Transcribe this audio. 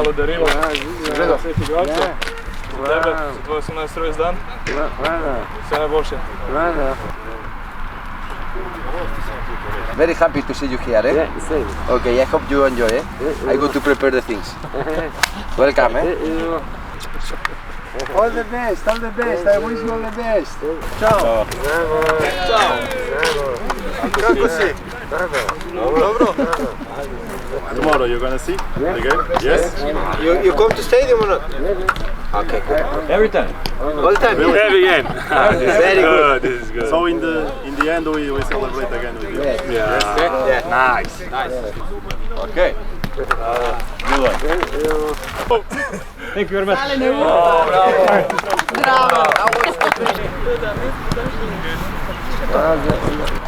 malo darilo. Za svih igrača. Za tebe, za tvoj 18. rođendan. Sve najbolje. Very happy to see you here. Yeah, same. Okay, I hope you enjoy. I go to prepare the things. Welcome. All the best, all the best. I wish you all the best. Ciao. Ciao. Kako si? Dobro. Tomorrow you're gonna see again? Yes? You come to stadium or not? Okay, good. Every time. All the time. Very again. Very good. This is good. So in the end we celebrate again with you. Yeah. Yeah. Nice. Okay. Good luck. Thank you very much. Bravo.